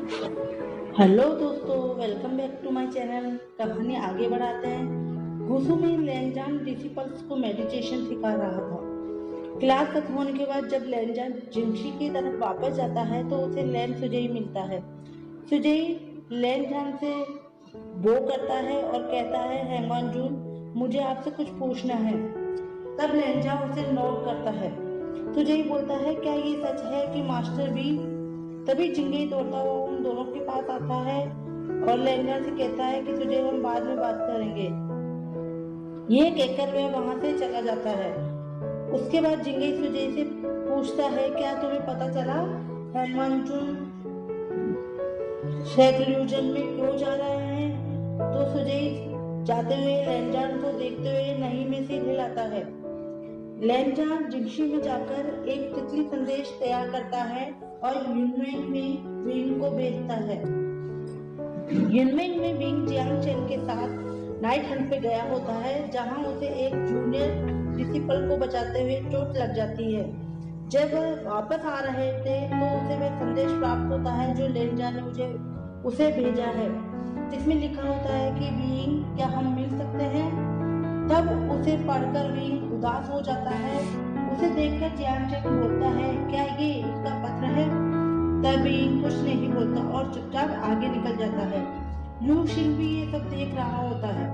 Hello दोस्तों, welcome back to my channel. कहानी आगे बढ़ाते हैं। गुसुमी लेनजान डिसिपल्स को मेडिटेशन सिखा रहा था। क्लास खत्म होने के बाद जब लेनजान जिंगशी की तरफ वापस जाता है तो उसे लेन सुजेई मिलता है। सुजेई लेनजान से वो करता है और कहता है, हैंगॉन जून, मुझे आपसे कुछ पूछना है। तब लेनजान उसे नोट करता है। सुजेई बोलता है, क्या ये सच है कि मास्टर भी? तभी चिंगई दौड़ता हुआ उन दोनों के पास आता है और लेंजा से कहता है कि तुझे हम बाद में बात करेंगे। ये कहकर वह वहां से चला जाता है। उसके बाद जिंगई सुजय से पूछता है, क्या तुम्हें पता चला हैमांचुन सेक्लूजन में क्यों जा रहे हैं? तो सुजय जाते हुए लेंजान को देखते हुए नहीं में से हिलाता है। लेनजान जिंगशी में जाकर एक तितली संदेश तैयार करता है और युनमेंग में विंग को भेजता है। युनमेंग में विंग जियांग चेन के साथ नाइट हंट पे गया होता है, जहां उसे एक जूनियर डिसिपल को बचाते हुए चोट लग जाती है। जब वह वापस आ रहे थे तो उसे वह संदेश प्राप्त होता है जो लेनजान ने उसे भेजा है, जिसमें लिखा होता है कि विंग, क्या हम मिल सकते हैं? तब उसे पढ़कर विंग उदास हो जाता है। उसे देखकर जियांग चेन बोलता है, क्या ये उसका पत्र है? तब विंग कुछ नहीं बोलता और चुपचाप आगे निकल जाता है। लू शिंग भी ये सब देख रहा होता है।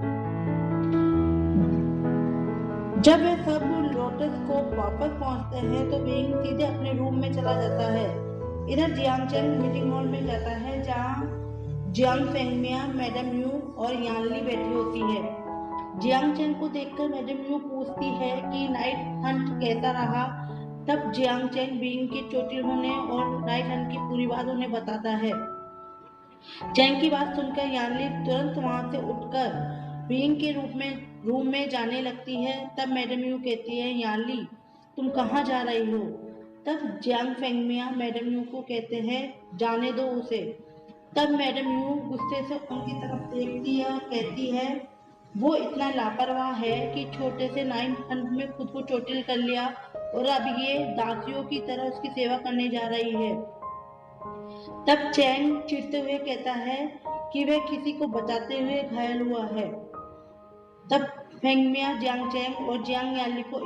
जब वे सब लोटस को वापस पहुंचते हैं तो विंग सीधे अपने रूम में चला जाता है। इधर जियांग चेन मीटिंग हॉल में जाता है, जहां जियांग फेंगमिया, मैडम यू और यानली बैठी होती है। जियांग चेन को देखकर मैडम यू पूछती है कि नाइट हंट कैसा रहा। तब जियांग चेन बीइंग की चोटिल होने और नाइट हंट की पूरी बात उन्हें बताता है। चेन की बात सुनकर यानली तुरंत वहां से उठकर बीइंग के रूम में जाने लगती है। तब मैडम यू कहती है, यानली, तुम कहाँ जा रही हो? तब जियांग फेंगमिया मैडम यू को कहते हैं, जाने दो उसे। तब मैडम यू गुस्से से उनकी तरफ देखती है और कहती है, वो इतना लापरवाह है कि छोटे से नाइट हंट में खुद को चोटिल कर लिया और अब ये दासियों की तरह उसकी सेवा करने जा रही है। तब चैंग चिढ़ते हुए कहता है कि वह किसी को बचाते हुए घायल हुआ है। तब फेंगमिया जियांग चैंग और जियांग याली को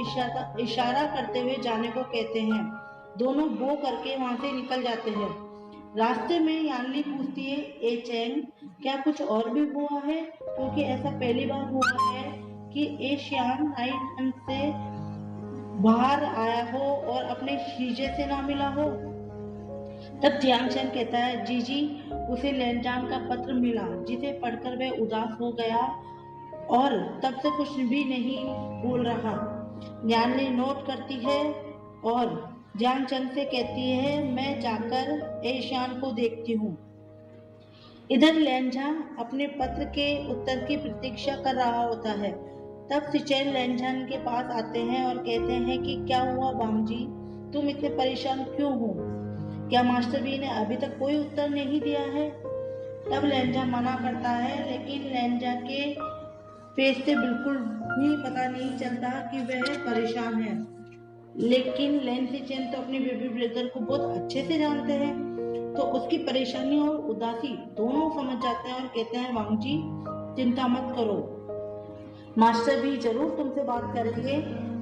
इशारा करते हुए जाने को कहते हैं। दोनों बो करके वहां से निकल जाते हैं। रास्ते में यानली पूछती है, ए चैंग, क्या कुछ और भी हुआ है? क्योंकि ऐसा पहली बार हुआ है कि ए श्याम नाइट हंट से बाहर आया हो और अपने शीजे से ना मिला हो। तब जियांग चैन कहता है, जी, उसे लेनजान का पत्र मिला, जिसे पढ़कर वह उदास हो गया और तब से कुछ भी नहीं बोल रहा। यानली नोट करती है और जियांग चैन से कहती है, मैं जाकर एशियान को देखती हूँ। इधर लेंझा अपने पत्र के उत्तर की प्रतीक्षा कर रहा होता है। तब सिचेन लेंझान के पास आते हैं और कहते हैं कि क्या हुआ वांग जी, तुम इतने परेशान क्यों हो? क्या मास्टर बी ने अभी तक कोई उत्तर नहीं दिया है? तब लेंझा मना करता है, लेकिन लेंझा के फेस से बिल्कुल भी पता नहीं चलता कि वह परेशान है। लेकिन लेन सिचेन तो अपने बेबी ब्रदर को बहुत अच्छे से जानते हैं, तो उसकी परेशानी और उदासी दोनों समझ जाते हैं और कहते हैं, वांग जी, चिंता मत करो, मास्टर भी जरूर तुमसे बात करेंगे।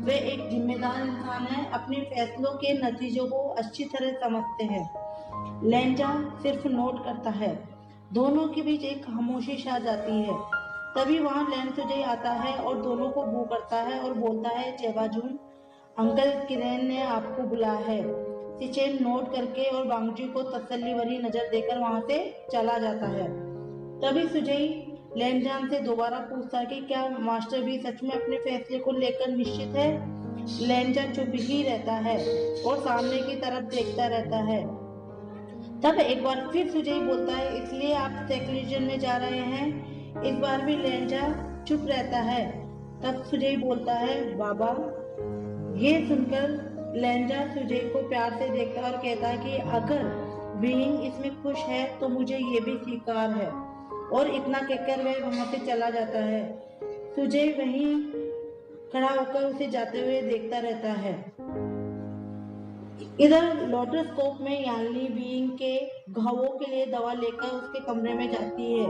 वे एक जिम्मेदार इंसान है, अपने फैसलों के नतीजों को अच्छी तरह समझते हैं। लेंजा सिर्फ नोट करता है। दोनों के बीच एक खामोशी छा जाती है। तभी वहां लेन सुजय आता है और दोनों को बू करता है और बोलता है, चेबाजून, अंकल किरेन ने आपको बुलाया है। सिचेन नोट करके और बांगजी को तसल्ली भरी नजर देकर वहां से चला जाता है। तभी सुजय लेनजान से दोबारा पूछता है कि क्या मास्टर भी सच में अपने फैसले को लेकर निश्चित है? लेनजान चुप ही रहता है और सामने की तरफ देखता रहता है। तब एक बार फिर सुजय बोलता है, इसलिए आप सेक्लूजन में जा रहे हैं? इस बार भी लेंजा चुप रहता है। तब सुजय बोलता है, बाबा। ये सुनकर लेंजा सुजय को प्यार से देखता है और कहता है कि अगर बीइंग इसमें खुश है तो मुझे ये भी स्वीकार है। और इतना कहकर वह वहां से चला जाता है। सुजय वहीं खड़ा होकर उसे जाते हुए देखता रहता है। इधर लोटोस्कोप में यानली बीइंग के घावों के लिए दवा लेकर उसके कमरे में जाती है,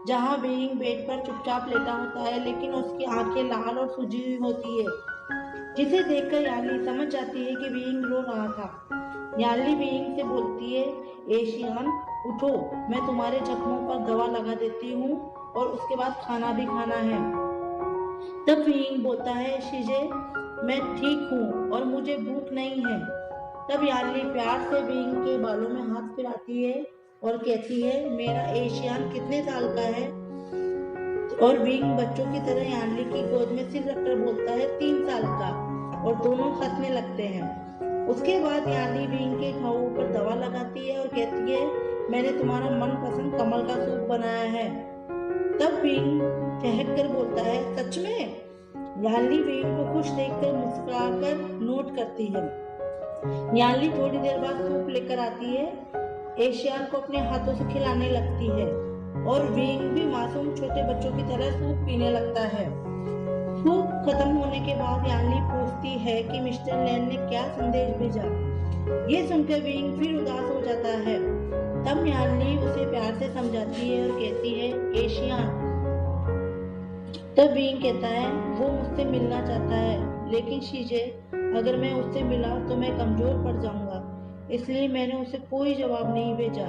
जहां बीइंग बेड पर चुपचाप लेटा होता है, लेकिन उसकी आंखें लाल और सूजी हुई होती है, जिसे देखकर यानली समझ जाती है कि बीइंग रो रहा था। यानली बीइंग से बोलती है, एशियन उठो, मैं तुम्हारे जख्मों पर दवा लगा देती हूँ और उसके बाद खाना भी खाना है। तब बीइंग बोलता है, शीजे मैं ठीक हूँ और मुझे भूख नहीं है। तब यानली प्यार से बीइंग के बालों में हाथ फिराती है और कहती है, मेरा एशियन कितने साल का है? और बीइंग बच्चों की तरह यानली की गोद में सिर रखकर बोलता है, 3 साल का। और दोनों हंसने लगते हैं। उसके बाद यानली बीइंग के घावों पर दवा लगाती है और कहती है, मैंने तुम्हारा मनपसंद कमल का सूप बनाया है। तब बीइंग चहक कर बोलता है, सच में? यानली बीइंग को खुश देखकर मुस्कुराकर नोट करती है। यानली थोड़ी देर बाद सूप लेकर आती है, एशियन को अपने हाथों से खिलाने लगती है और बीइंग भी मासूम छोटे बच्चों की तरह सूप पीने लगता है। सूप खत्म होने के बाद यानली पूछती है कि मिस्टर लैन ने क्या संदेश भेजा। ये सुनकर बीइंग फिर उदास हो जाता है। तब यानली उसे प्यार से समझाती है और कहती है, एशियन। तब बीइंग कहता है, वो मुझसे मिलना चाहता है, लेकिन शीजे अगर मैं उससे मिला तो मैं कमजोर पड़ जाऊंगा, इसलिए मैंने उसे कोई जवाब नहीं भेजा।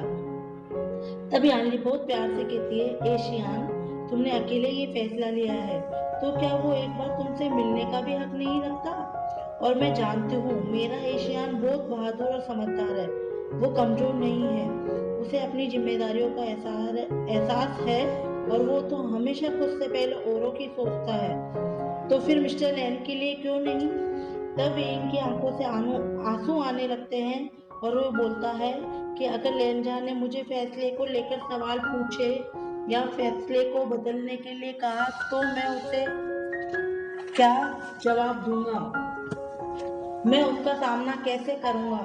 तब यानली बहुत प्यार से कहती है, एशियन तुमने अकेले ये फैसला लिया है, तो क्या वो एक बार तुमसे मिलने का भी हक नहीं रखता? और मैं जानती हूँ मेरा एशियन बहुत बहादुर और समझदार है, वो कमजोर नहीं है, उसे अपनी जिम्मेदारियों का एहसास है और वो तो हमेशा खुद से पहले औरों की सोचता है। तो फिर मिस्टर लैन के लिए क्यों नहीं? तब इनकी आंखों से आंसू आने लगते हैं और वो बोलता है कि अगर लैनजान ने मुझे फैसले को लेकर सवाल पूछे या फैसले को बदलने के लिए कहा तो मैं उसे क्या जवाब दूंगा, मैं उसका सामना कैसे करूंगा?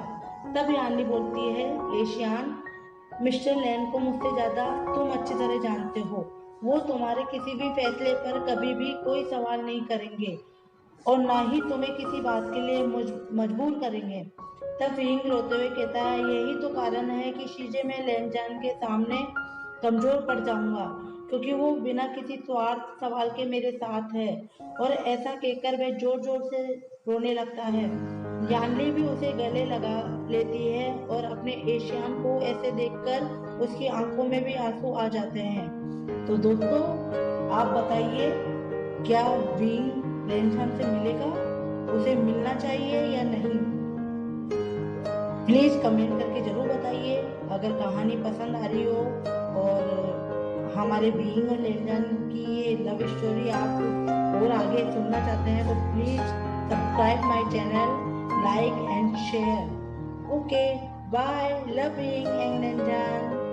तब यानली बोलती है, एशियन मिस्टर लैन को मुझसे ज़्यादा तुम अच्छी तरह जानते हो, वो तुम्हारे किसी भी फैसले पर कभी भी कोई सवाल नहीं करेंगे और ना ही तुम्हें किसी बात के लिए मजबूर करेंगे। तब विंग रोते हुए कहता है, यही तो कारण है कि शीजे में लैनजान के सामने कमजोर पड़ जाऊंगा, क्योंकि वो बिना किसी स्वार्थ सवाल के मेरे साथ है। और ऐसा कहकर वह जोर जोर से रोने लगता है। यानली भी उसे गले लगा लेती है और अपने एशियन को ऐसे देखकर उसकी आंखों में भी आंसू आ जाते हैं। तो दोस्तों आप बताइए, क्या विंग लैनजान से मिलेगा? उसे मिलना चाहिए या नहीं? प्लीज कमेंट करके जरूर बताइए। अगर कहानी पसंद आ रही हो और हमारे बीइंग और लैनजान की ये लव स्टोरी आप और आगे सुनना चाहते हैं तो please subscribe my channel, like and share. Okay bye, love being and लैनजान।